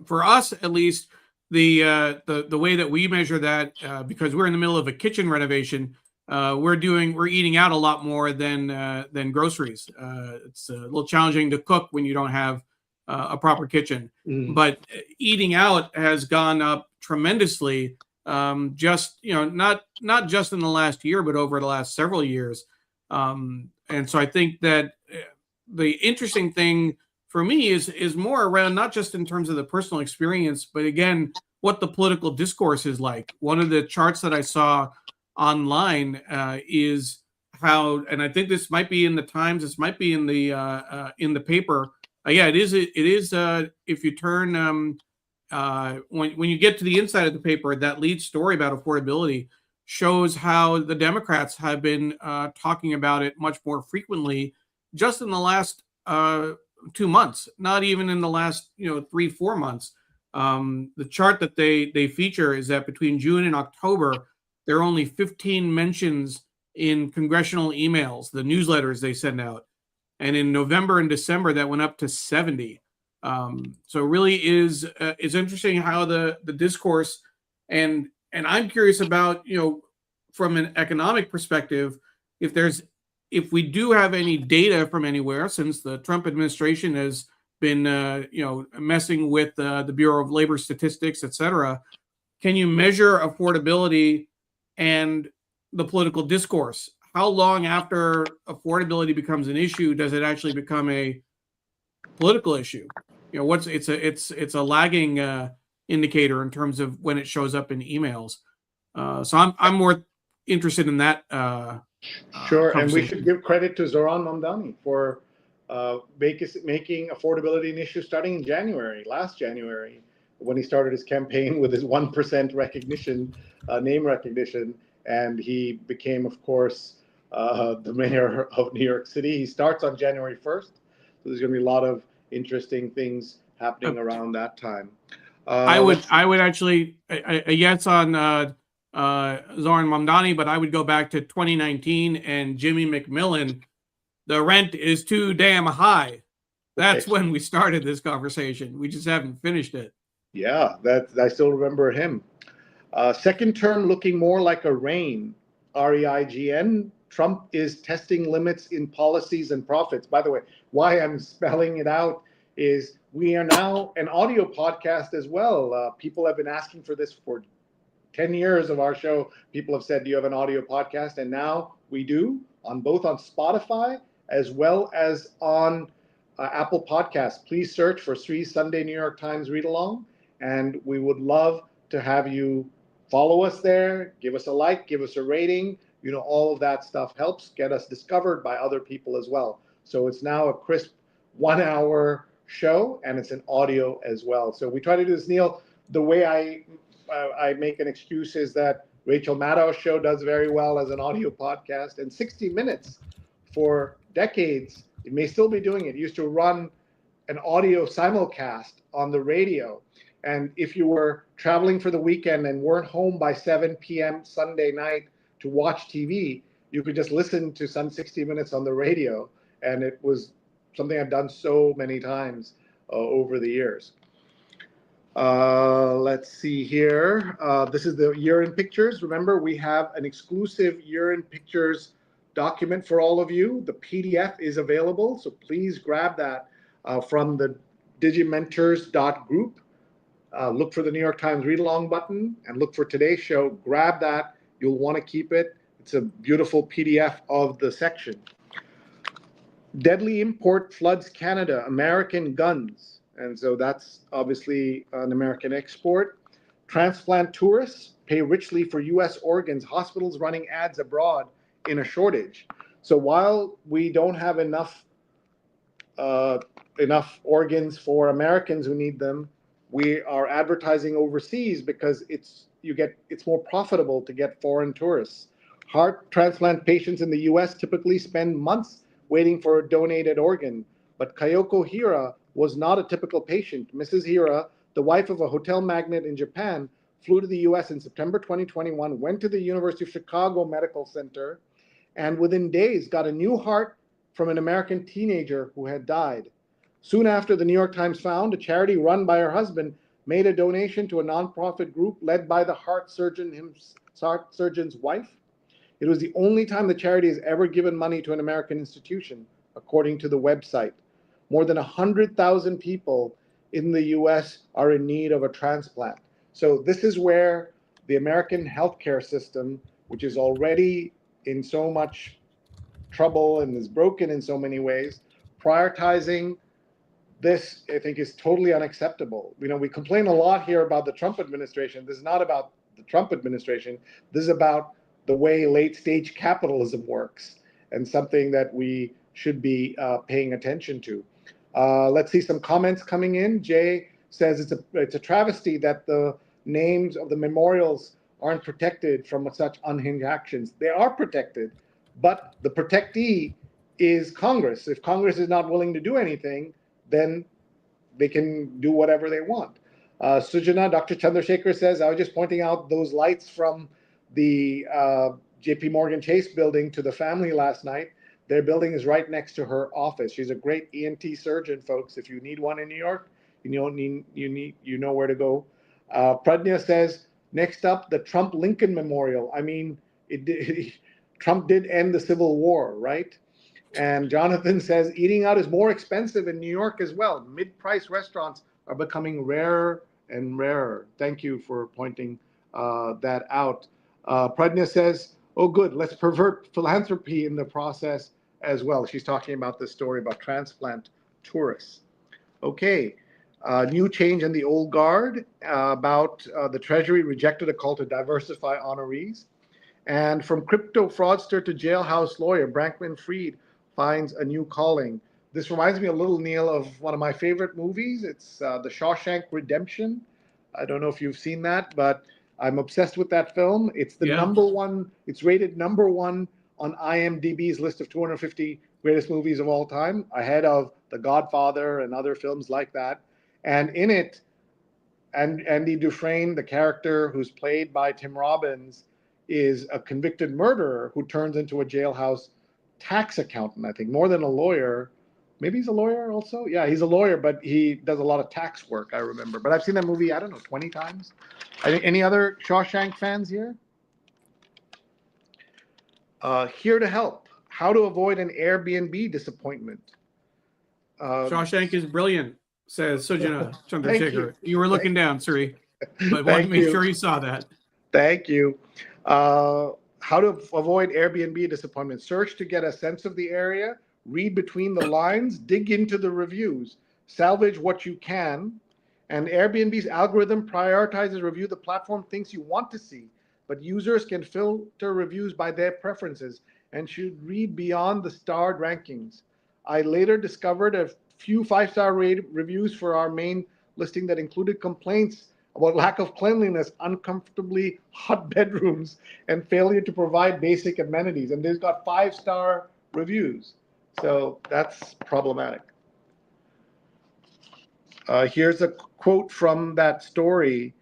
for us at least, the way that we measure that, because we're in the middle of a kitchen renovation, we're eating out a lot more than groceries. It's a little challenging to cook when you don't have a proper kitchen. But eating out has gone up tremendously. Just not just in the last year, but over the last several years. And so I think that the interesting thing for me is more around not just in terms of the personal experience, but again, what the political discourse is like. One of the charts that I saw online is how, and I think this might be in the Times, this might be in the paper. Yeah, it is. It is. If you turn when you get to the inside of the paper, that lead story about affordability shows how the Democrats have been talking about it much more frequently, just in the last 2 months, not even in the last 3-4 months. The chart that they feature is that between June and October, there are only 15 mentions in congressional emails, the newsletters they send out. And in November and December, that went up to 70. So it really is interesting how the discourse, and I'm curious about, from an economic perspective, if we do have any data from anywhere, since the Trump administration has been messing with the Bureau of Labor Statistics, et cetera, can you measure affordability and the political discourse? How long after affordability becomes an issue does it actually become a political issue? It's a lagging indicator in terms of when it shows up in emails. So I'm more interested in that. Sure, and we should give credit to Zoran Mamdani for making affordability an issue starting in last January, when he started his campaign with his 1% recognition, name recognition, and he became, of course, the mayor of New York City. He starts on January 1st, so there's going to be a lot of interesting things happening around that time. I would actually a yes on Zoran Mamdani, but I would go back to 2019 and Jimmy McMillan. The rent is too damn high. That's when we started this conversation. We just haven't finished it. Yeah, I still remember him. Second term looking more like a reign. REIGN. Trump is testing limits in policies and profits. By the way, why I'm spelling it out is we are now an audio podcast as well. People have been asking for this for 10 years of our show. People have said, do you have an audio podcast? And now we do, on both on Spotify as well as on Apple Podcasts. Please search for Sree Sunday New York Times Read Along, and we would love to have you follow us there, give us a like, give us a rating. All of that stuff helps get us discovered by other people as well. So it's now a crisp 1 hour show, and it's an audio as well. So we try to do this, Neil. The way I make an excuse is that Rachel Maddow's show does very well as an audio podcast, and 60 Minutes for decades, it may still be doing it, used to run an audio simulcast on the radio. And if you were traveling for the weekend and weren't home by 7 p.m. Sunday night to watch TV, you could just listen to Sun 60 Minutes on the radio. And it was something I've done so many times over the years. Let's see here. This is the Year in Pictures. Remember, we have an exclusive Year in Pictures document for all of you. The PDF is available, so please grab that from the digimentors.group. Look for the New York Times Read Along button and look for today's show. Grab that. You'll want to keep it. It's a beautiful PDF of the section. Deadly import floods Canada, American guns. And so that's obviously an American export. Transplant tourists pay richly for U.S. organs. Hospitals running ads abroad in a shortage. So while we don't have enough organs for Americans who need them, we are advertising overseas because it's more profitable to get foreign tourists. Heart transplant patients in the U.S. typically spend months waiting for a donated organ, but Kayoko Hira was not a typical patient. Mrs. Hira, the wife of a hotel magnate in Japan, flew to the U.S. in September 2021, went to the University of Chicago Medical Center, and within days got a new heart from an American teenager who had died. Soon after, the New York Times found a charity run by her husband made a donation to a nonprofit group led by the heart surgeon's wife. It was the only time the charity has ever given money to an American institution, according to the website. More than 100,000 people in the U.S. are in need of a transplant. So this is where the American healthcare system, which is already in so much trouble and is broken in so many ways, prioritizing this, I think, is totally unacceptable. We complain a lot here about the Trump administration. This is not about the Trump administration. This is about the way late-stage capitalism works, and something that we should be paying attention to. Let's see some comments coming in. Jay says it's a travesty that the names of the memorials aren't protected from such unhinged actions. They are protected, but the protectee is Congress. If Congress is not willing to do anything, then they can do whatever they want. Sujana, Dr. Chandrasekhar says, I was just pointing out those lights from the JP Morgan Chase building to the family last night. Their building is right next to her office. She's a great ENT surgeon, folks. If you need one in New York, you know where to go. Pradnya says, next up, the Trump-Lincoln Memorial. I mean, Trump did end the Civil War, right? And Jonathan says, eating out is more expensive in New York as well. Mid-price restaurants are becoming rarer and rarer. Thank you for pointing that out. Pradnya says, oh, good, let's pervert philanthropy in the process as well. She's talking about this story about transplant tourists. Okay, new change in the old guard about the Treasury rejected a call to diversify honorees. And from crypto fraudster to jailhouse lawyer, Bankman-Fried finds a new calling. This reminds me a little, Neil, of one of my favorite movies. It's The Shawshank Redemption. I don't know if you've seen that, but I'm obsessed with that film. It's the Yeah. number one. It's rated number one on IMDb's list of 250 greatest movies of all time, ahead of The Godfather and other films like that. And in it, and Andy Dufresne, the character who's played by Tim Robbins, is a convicted murderer who turns into a jailhouse tax accountant, I think, more than a lawyer. Maybe he's a lawyer also. Yeah, he's a lawyer, but he does a lot of tax work, I remember. But I've seen that movie, I don't know, 20 times. Any other Shawshank fans here? Here to help. How to avoid an Airbnb disappointment. Shawshank is brilliant, says Sujana Thank you. Chandrasekhar. You were looking down, Sree, but wanted to Thank make you. sure you saw that. Thank you. How to avoid Airbnb disappointment. Search to get a sense of the area, read between the lines, dig into the reviews, salvage what you can. And Airbnb's algorithm prioritizes review the platform thinks you want to see, but users can filter reviews by their preferences and should read beyond the starred rankings. I later discovered a few 5-star reviews for our main listing that included complaints about lack of cleanliness, uncomfortably hot bedrooms, and failure to provide basic amenities. And they've got 5-star reviews. So that's problematic. Here's a quote from that story.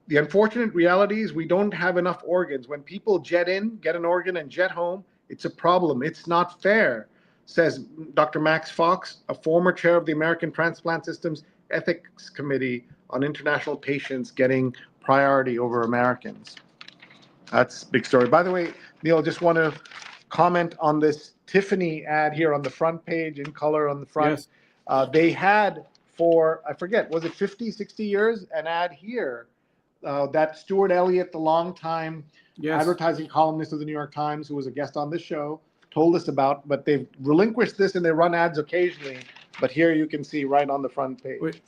The unfortunate reality is we don't have enough organs. When people jet in, get an organ, and jet home, it's a problem. It's not fair, says Dr. Max Fox, a former chair of the American Transplant System's Ethics Committee on International Patients getting priority over Americans. That's a big story. By the way, Neil, just want to comment on this Tiffany ad here on the front page in color on the front. Yes. They had for, I forget, was it 50, 60 years, an ad here that Stuart Elliott, the longtime advertising columnist of the New York Times, who was a guest on this show, told us about, but they've relinquished this and they run ads occasionally. But here you can see right on the front page. Wait,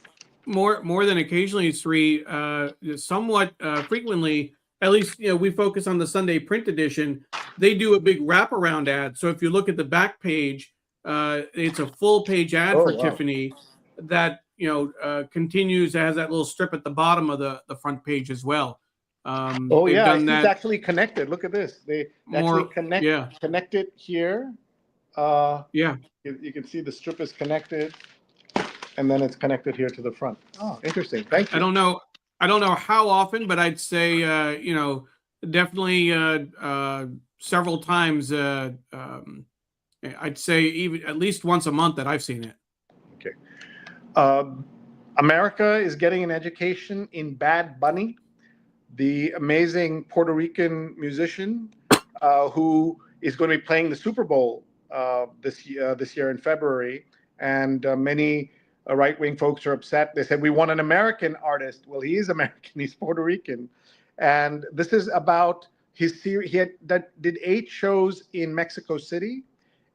more than occasionally, Sree, somewhat frequently, at least we focus on the Sunday print edition. They do a big wraparound ad. So if you look at the back page, it's a full page ad for Tiffany that continues, has that little strip at the bottom of the front page as well. It's actually connected. Look at this. They actually connect it here. You can see the strip is connected, and then it's connected here to the front. Oh, interesting. Thank you. I don't know how often, but I'd say definitely several times. I'd say even at least once a month that I've seen it. Okay. America is getting an education in Bad Bunny, the amazing Puerto Rican musician who is going to be playing the Super Bowl this year in February. And many right-wing folks are upset. They said, we want an American artist. Well, he is American. He's Puerto Rican. And this is about his series. He did 8 shows in Mexico City,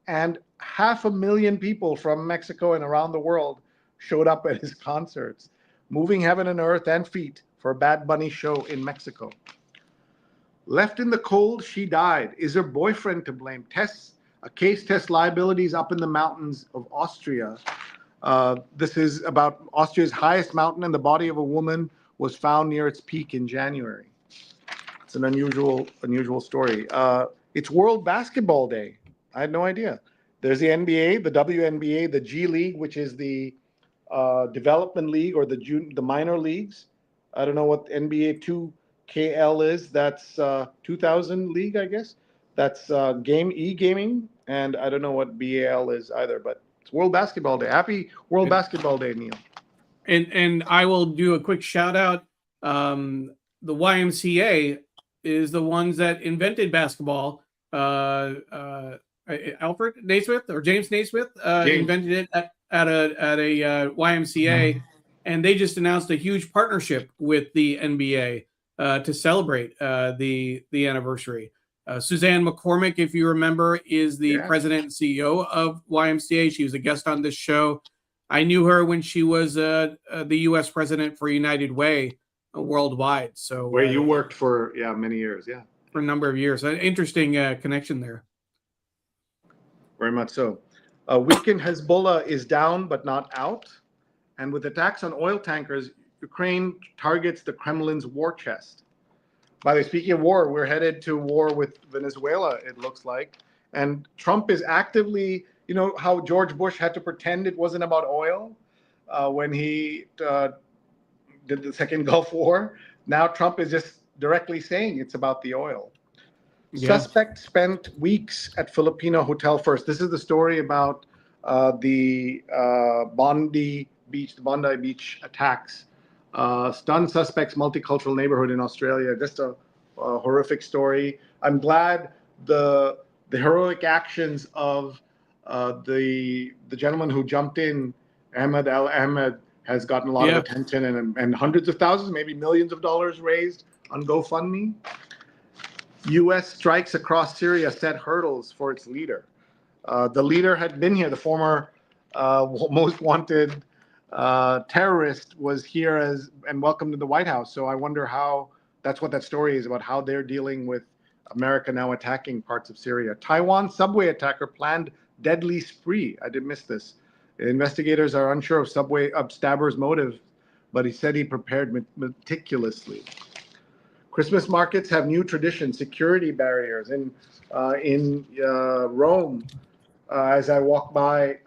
and 500,000 people from Mexico and around the world showed up at his concerts, moving heaven and earth and feet for a Bad Bunny show in Mexico. Left in the cold, she died. Is her boyfriend to blame? A case tests liabilities up in the mountains of Austria. This is about Austria's highest mountain, and the body of a woman was found near its peak in January. It's an unusual story. It's World Basketball Day. I had no idea. There's the NBA, the WNBA, the G League, which is the development league or the minor leagues. I don't know what NBA 2KL is. That's 2000 league, I guess. That's gaming, and I don't know what BAL is either. But it's World Basketball Day. Happy World Basketball Day, Neil. And I will do a quick shout out. The YMCA is the ones that invented basketball. Alfred Naismith or James Naismith invented it at a YMCA, and they just announced a huge partnership with the NBA to celebrate the anniversary. Suzanne McCormick, if you remember, is the president and CEO of YMCA. She was a guest on this show. I knew her when she was the U.S. president for United Way worldwide. So where you worked for many years, for a number of years. An interesting connection there. Very much so. Weakened Hezbollah is down but not out, and with attacks on oil tankers, Ukraine targets the Kremlin's war chest. By the way, speaking of war, we're headed to war with Venezuela, it looks like. And Trump is actively, you know, how George Bush had to pretend it wasn't about oil when he did the second Gulf War. Now Trump is just directly saying it's about the oil. Yeah. Suspect spent weeks at Filipino hotel first. This is the story about the Bondi Beach attacks. Stunned suspects, multicultural neighborhood in Australia. Just a horrific story. I'm glad the heroic actions of the gentleman who jumped in, Ahmed Al Ahmed, has gotten a lot of attention and hundreds of thousands, maybe millions of dollars raised on GoFundMe. U.S. strikes across Syria set hurdles for its leader. The leader had been here. The former most wanted terrorist was here and welcomed to the White House. So I wonder how, that's what that story is about, how they're dealing with America now attacking parts of Syria. Taiwan subway attacker planned deadly spree. I did miss this. Investigators are unsure of stabber's motive, but he said he prepared meticulously. Christmas markets have new traditions, security barriers. In Rome, as I walked by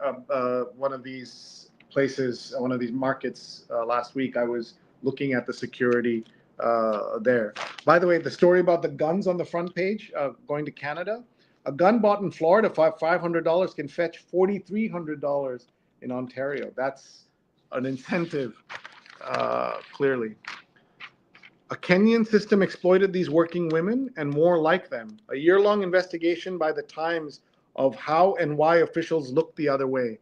one of these places, one of these markets last week, I was looking at the security there. By the way, the story about the guns on the front page, going to Canada, a gun bought in Florida for $500 can fetch $4,300 in Ontario. That's an incentive, clearly. A Kenyan system exploited these working women and more like them. A year-long investigation by the Times of how and why officials looked the other way.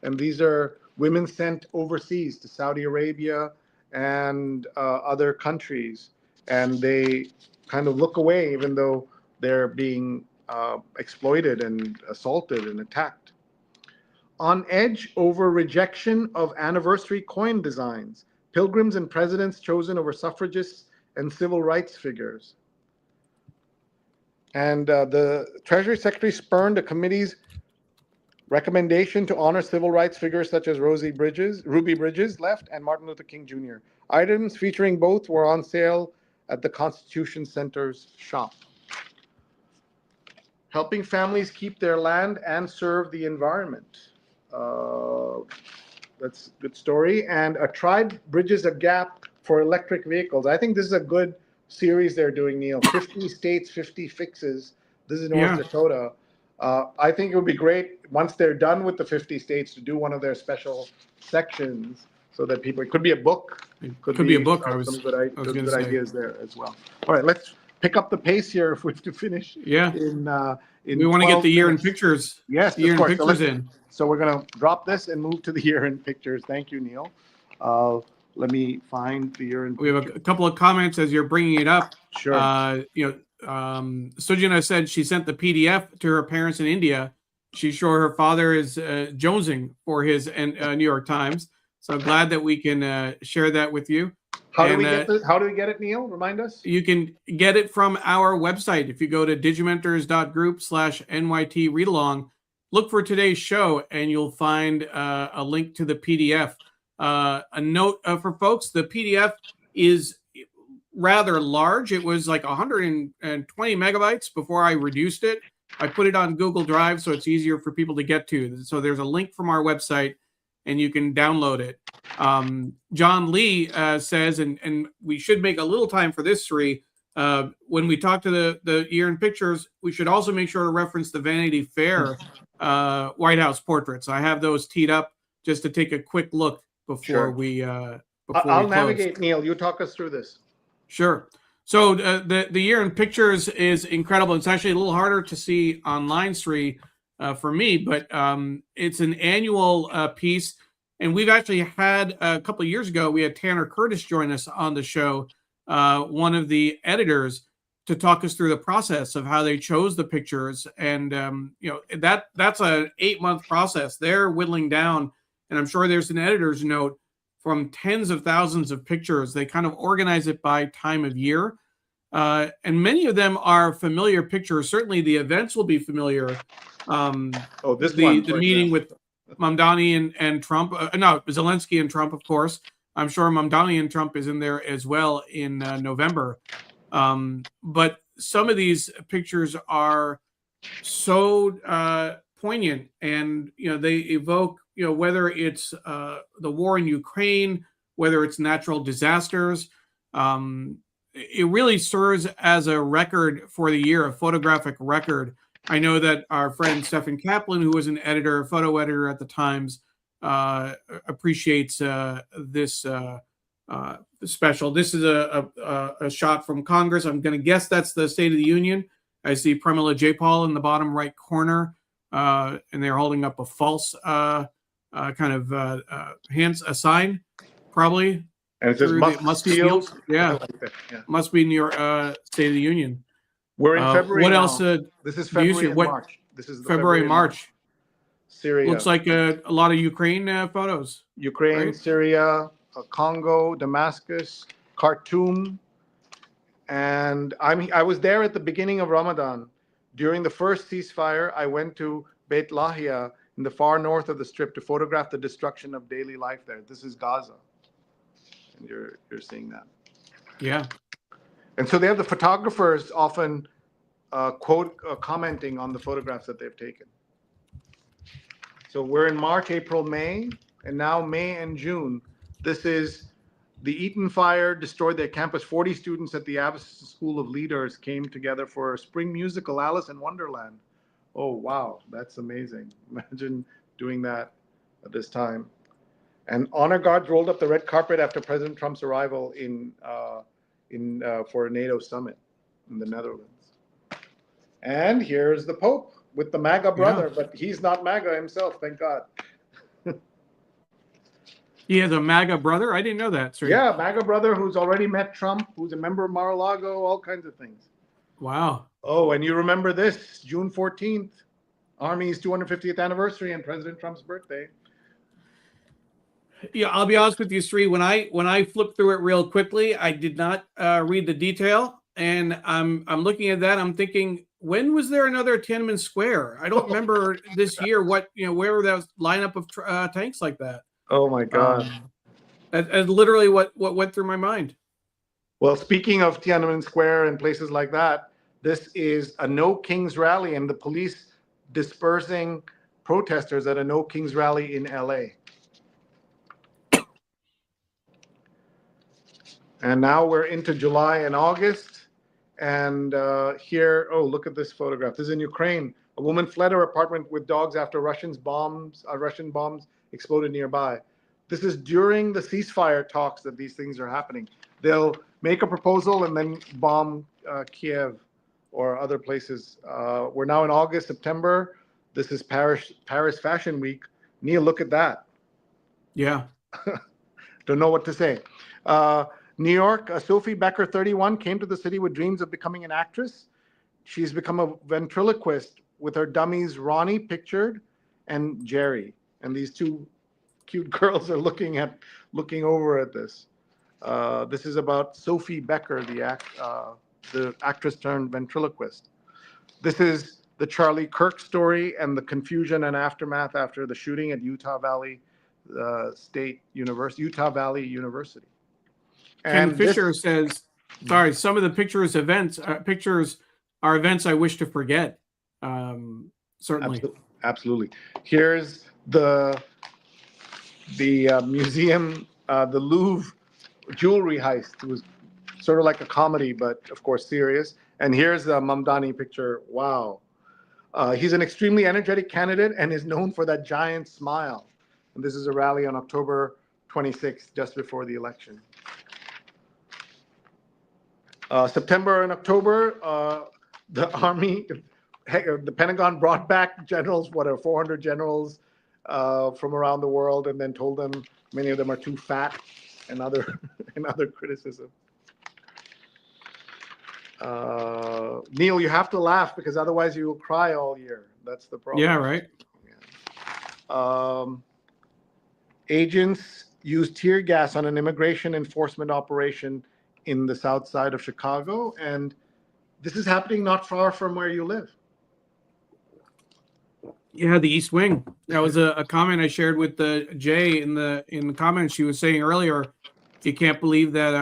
And these are women sent overseas to Saudi Arabia and other countries. And they kind of look away even though they're being exploited and assaulted and attacked. On edge over rejection of anniversary coin designs. Pilgrims and presidents chosen over suffragists and civil rights figures. And the Treasury Secretary spurned a committee's recommendation to honor civil rights figures such as Ruby Bridges, left, and Martin Luther King Jr. Items featuring both were on sale at the Constitution Center's shop. Helping families keep their land and serve the environment. That's a good story. And a tribe bridges a gap for electric vehicles. I think this is a good series they're doing, Neil. 50 states, 50 fixes. This is North Dakota. I think it would be great once they're done with the 50 states to do one of their special sections so that people, it could be a book. It could be a book. I was good going to say. ideas there as well. All right, let's pick up the pace here if we have to finish. Yeah. In we want to get the year in minutes. pictures. Yes, the year of in course. pictures in. So we're going to drop this and move to the year in pictures. Thank you, Neil. Let me find the year in pictures. We have a couple of comments as you're bringing it up. Sure. Sujana said she sent the PDF to her parents in India. She's sure her father is jonesing for his New York Times. So glad that we can share that with you. How do we get it, Neil? Remind us. You can get it from our website. If you go to digimentors.group/NYTReadalong, look for today's show, and you'll find a link to the PDF. A note for folks, the PDF is rather large. It was like 120 megabytes before I reduced it. I put it on Google Drive so it's easier for people to get to. So there's a link from our website, and you can download it. John Lee says, and we should make a little time for this, Sree. When we talk to the year in pictures, we should also make sure to reference the Vanity Fair White House portraits. I have those teed up just to take a quick look before we I'll navigate, Neil. You talk us through this. Sure. So the year in pictures is incredible. It's actually a little harder to see online, Sree, for me, but it's an annual piece. And we've actually had a couple of years ago, we had Tanner Curtis join us on the show, one of the editors, to talk us through the process of how they chose the pictures. And, that's an 8-month process. They're whittling down, and I'm sure there's an editor's note from tens of thousands of pictures. They kind of organize it by time of year. And many of them are familiar pictures. Certainly the events will be familiar. The meeting with Mamdani and Trump. No, Zelensky and Trump, of course. I'm sure Mamdani and Trump is in there as well in November. But some of these pictures are so poignant, and they evoke whether it's the war in Ukraine, whether it's natural disasters. It really serves as a record for the year, a photographic record. I know that our friend Stephen Kaplan, who was an editor, photo editor at the Times, appreciates this special. This is a shot from Congress. I'm going to guess that's the State of the Union. I see Pramila Jayapal in the bottom right corner, and they're holding up a false kind of a sign, probably. And it says Must be Fields. Yeah. Yeah. Must be New York State of the Union. We're in February What now. else? This is February and March. This is the February, March. Syria. Looks like a lot of Ukraine photos. Ukraine, right? Syria, Congo, Damascus, Khartoum. And I was there at the beginning of Ramadan. During the first ceasefire, I went to Beit Lahia in the far north of the Strip to photograph the destruction of daily life there. This is Gaza. And you're seeing that. Yeah. And so they have the photographers often commenting on the photographs that they've taken. So we're in March, April, May, and now May and June. This is the Eaton fire destroyed their campus. 40 students at the Abbas School of Leaders came together for a spring musical, Alice in Wonderland. Oh, wow, that's amazing. Imagine doing that at this time. And honor guards rolled up the red carpet after President Trump's arrival for a NATO summit in the Netherlands. And here's the Pope with the MAGA brother, but he's not MAGA himself, thank God. He has a MAGA brother? I didn't know that. Sree. Yeah, MAGA brother who's already met Trump, who's a member of Mar-a-Lago, all kinds of things. Wow. Oh, and you remember this, June 14th, Army's 250th anniversary and President Trump's birthday. Yeah, I'll be honest with you, Sree. When I flipped through it real quickly, I did not read the detail, and I'm looking at that. I'm thinking, when was there another Tiananmen Square? I don't remember this year. Where that was lineup of tanks like that. Oh my God! That's literally what went through my mind. Well, speaking of Tiananmen Square and places like that, this is a No Kings rally, and the police dispersing protesters at a No Kings rally in LA. And now we're into July and August. And here, oh, look at this photograph. This is in Ukraine. A woman fled her apartment with dogs after Russian bombs exploded nearby. This is during the ceasefire talks that these things are happening. They'll make a proposal and then bomb Kiev or other places. We're now in August, September. This is Paris Fashion Week. Neil, look at that. Yeah. Don't know what to say. New York, Sophie Becker, 31, came to the city with dreams of becoming an actress. She's become a ventriloquist with her dummies Ronnie, pictured, and Jerry. And these two cute girls are looking over at this. This is about Sophie Becker, the actress turned ventriloquist. This is the Charlie Kirk story and the confusion and aftermath after the shooting at Utah Valley University. And Fisher says, sorry, some of the pictures are events I wish to forget. Certainly. Absolutely. Here's the museum, the Louvre jewelry heist. It was sort of like a comedy, but of course serious. And here's the Mamdani picture. Wow. He's an extremely energetic candidate and is known for that giant smile. And this is a rally on October 26th, just before the election. September and October, the Army, the Pentagon brought back generals, 400 generals from around the world, and then told them many of them are too fat and other criticism. Neil, you have to laugh because otherwise you will cry all year. That's the problem. Yeah, right. Yeah. Agents used tear gas on an immigration enforcement operation in the south side of Chicago, and this is happening not far from where you live. Yeah, the East Wing. That was a comment I shared with Jay in the comments. She was saying earlier, you can't believe that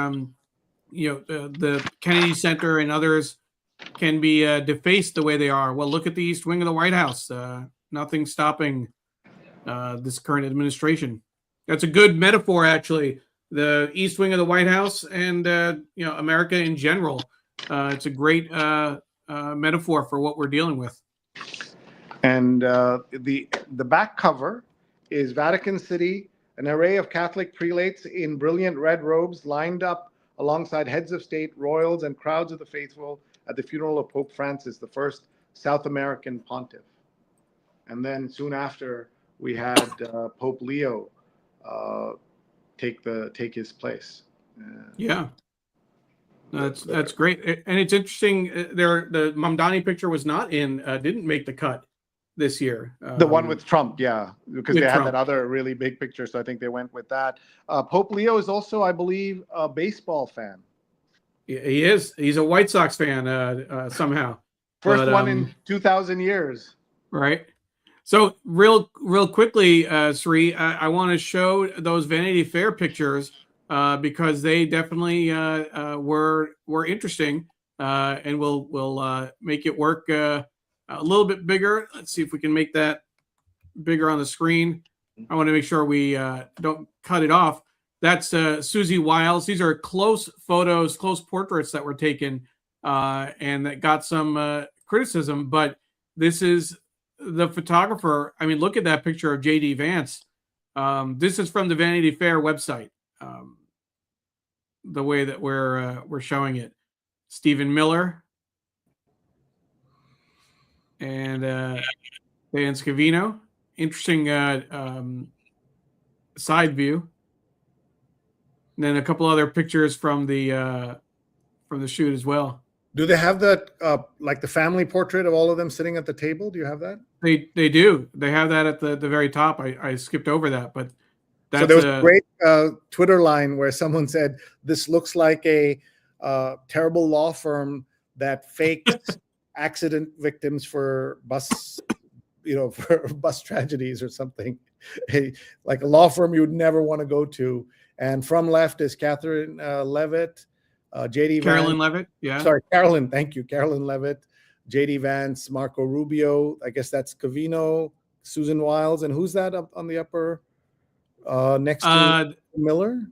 the Kennedy Center and others can be defaced the way they are. Well, look at the East Wing of the White House. Nothing stopping this current administration. That's a good metaphor, actually. The East Wing of the White House and America in general. It's a great metaphor for what we're dealing with. And the back cover is Vatican City, an array of Catholic prelates in brilliant red robes lined up alongside heads of state, royals, and crowds of the faithful at the funeral of Pope Francis, the first South American pontiff. And then soon after, we had Pope Leo take his place. Yeah. That's great, and it's interesting. The Mamdani picture was not didn't make the cut this year. The one with Trump, yeah, because they Trump had that other really big picture, so I think they went with that. Pope Leo is also, I believe, a baseball fan. He is. He's a White Sox fan somehow. First one in 2,000 years. Right. So real quickly, Sree, I want to show those Vanity Fair pictures because they definitely were interesting, and we'll make it work a little bit bigger. Let's see if we can make that bigger on the screen. I want to make sure we don't cut it off. That's Susie Wiles. These are close photos, close portraits that were taken and that got some criticism, but this is the photographer. I mean, look at that picture of J.D. Vance. This is from the Vanity Fair website. The way that we're showing it, Stephen Miller and Dan Scavino. Interesting side view. And then a couple other pictures from the shoot as well. Do they have that like the family portrait of all of them sitting at the table? Do you have that? They do. They have that at the very top. I skipped over that, but that's so there was a great Twitter line where someone said, "This looks like a terrible law firm that fakes accident victims for bus, for bus tragedies or something, like a law firm you would never want to go to." And from left is Catherine Levitt, J.D. Carolyn Vance. Levitt. Yeah. Sorry, Carolyn. Thank you. Carolyn Levitt, J.D. Vance, Marco Rubio. I guess that's Scavino, Susan Wiles. And who's that up on the upper next to Miller?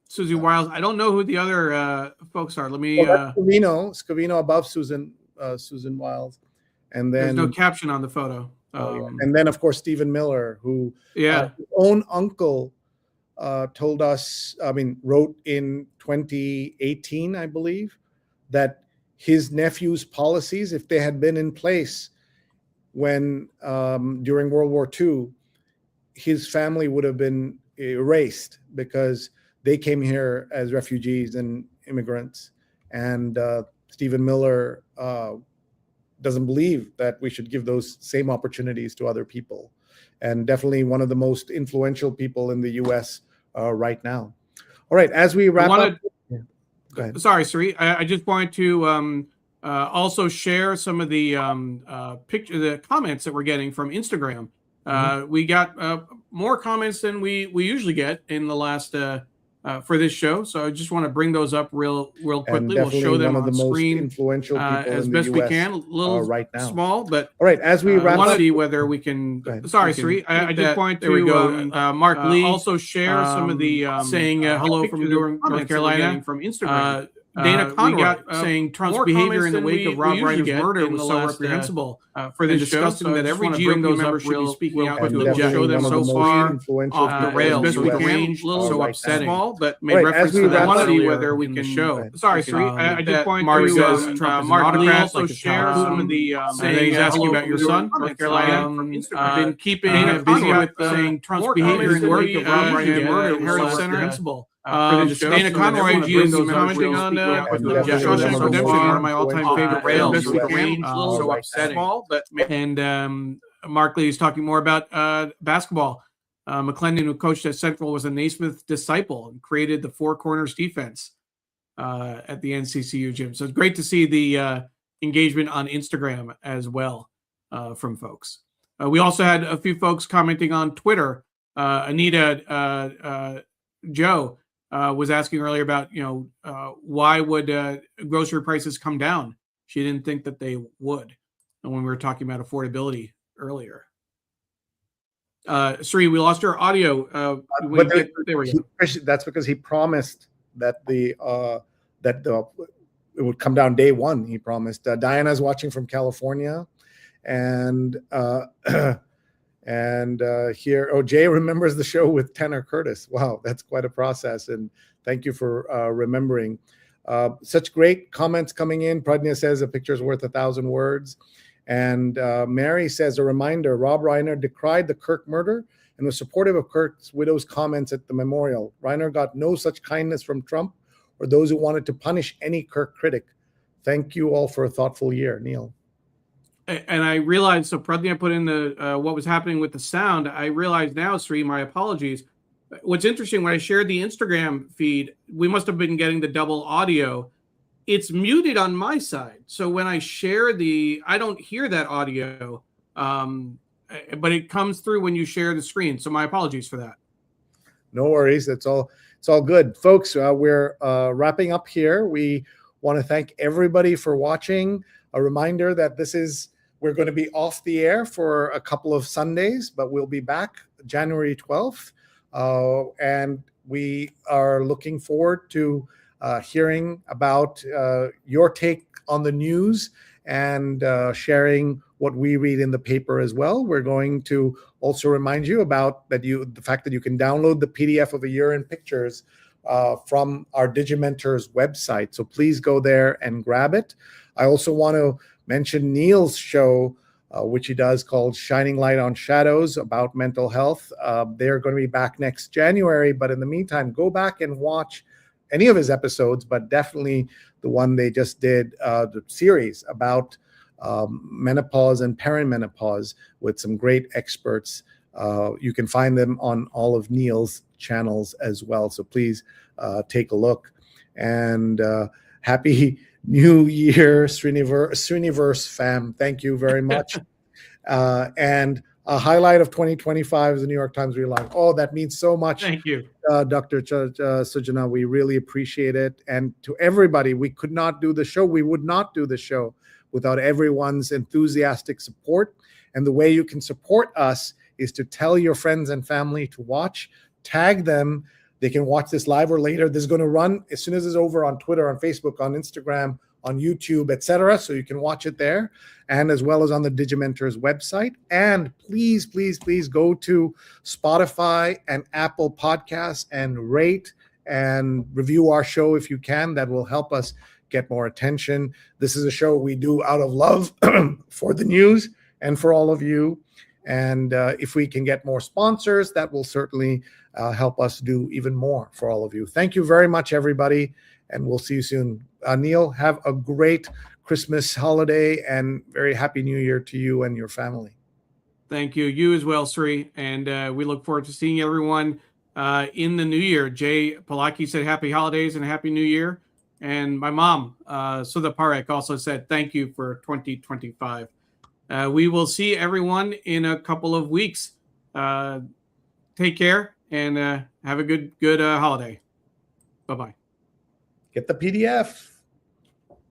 Susie Wiles. I don't know who the other folks are. Let me. Scavino above Susan Wiles. And then there's no caption on the photo. And then, of course, Stephen Miller, who his own uncle told us, wrote in 2018, I believe, that his nephew's policies, if they had been in place when during World War II, his family would have been erased because they came here as refugees and immigrants. And Stephen Miller doesn't believe that we should give those same opportunities to other people. And definitely one of the most influential people in the U.S. Right now. All right, as we wrap up. Go ahead. Sorry, Sree. I just wanted to also share some of the the comments that we're getting from Instagram. We got more comments than we usually get in the last for this show, so I just want to bring those up real quickly. We'll show them on the screen influential as best we can. A little right now. Small, but all right. As we wrap up, to see whether we can. Sorry, Sree. I just wanted to. There we go. Mark Lee also share some of the saying hello from North Carolina from Instagram. Dana Conroy saying Trump's behavior in the wake of Rob Reiner's murder was so reprehensible for this disgusting that every GOP member should be speaking out to object. Show them so far off the rails. Best we can. So upsetting. Small, but made reference to that. Want to see whether we can show. Sorry, Sree. I just wanted to. Mark Lee also share some of the saying he's asking about your son, North Carolina from Instagram. Been keeping busy with saying Trump's behavior in the wake of Rob Reiner's murder was so reprehensible. Dana Conroy is commenting on Shawshank Redemption, one of my all-time favorite rails. So upsetting. And Mark Lee is talking more about basketball. McClendon, who coached at Central, was a Naismith disciple and created the Four Corners defense at the NCCU gym. So it's great to see the engagement on Instagram as well from folks. We also had a few folks commenting on Twitter. Anita Joe was asking earlier about, why would grocery prices come down? She didn't think that they would. And when we were talking about affordability earlier. Sree, we lost your audio. There we go. That's because he promised that it would come down day one. He promised. Diana's watching from California, and here, Jay remembers the show with Tanner Curtis. Wow, that's quite a process, and thank you for remembering. Such great comments coming in. Pradnya says a picture's worth 1,000 words. And Mary says, a reminder, Rob Reiner decried the Kirk murder and was supportive of Kirk's widow's comments at the memorial. Reiner got no such kindness from Trump or those who wanted to punish any Kirk critic. Thank you all for a thoughtful year. Neil. And I realized, so Pradnya put in the what was happening with the sound. I realize now, Sree, my apologies. What's interesting, when I shared the Instagram feed, we must have been getting the double audio. It's muted on my side. So when I share I don't hear that audio, but it comes through when you share the screen. So my apologies for that. No worries. It's all good. Folks, we're wrapping up here. We want to thank everybody for watching. A reminder that we're going to be off the air for a couple of Sundays, but we'll be back January 12th. And we are looking forward to hearing about your take on the news and sharing what we read in the paper as well. We're going to also remind you about the fact that you can download the PDF of A Year in Pictures from our Digimentors website. So please go there and grab it. I also want to mention Neil's show, which he does, called Shining Light on Shadows, about mental health. They're going to be back next January, but in the meantime, go back and watch any of his episodes, but definitely the one they just did, the series about menopause and perimenopause with some great experts. You can find them on all of Neil's channels as well. So please take a look. And happy New Year, Sreeniverse fam. Thank you very much. And a highlight of 2025 is the New York Times relaunch. Oh, that means so much. Thank you, Dr. Sujana. We really appreciate it. And to everybody, we could not do the show. We would not do the show without everyone's enthusiastic support. And the way you can support us is to tell your friends and family to watch, tag them. They can watch this live or later. This is going to run as soon as it's over on Twitter, on Facebook, on Instagram, on YouTube, etc. So you can watch it there, and as well as on the Digimentors website. And please, please, please go to Spotify and Apple Podcasts and rate and review our show if you can. That will help us get more attention. This is a show we do out of love for the news and for all of you. And if we can get more sponsors, that will certainly help us do even more for all of you. Thank you very much, everybody, and we'll see you soon. Neil, have a great Christmas holiday and very happy New Year to you and your family. Thank you. You as well, Sree. And we look forward to seeing everyone in the new year. Jay Palaki said happy holidays and happy new year. And my mom, Sudha Parekh, also said thank you for 2025. We will see everyone in a couple of weeks. Take care and have a good holiday. Bye-bye. Get the PDF.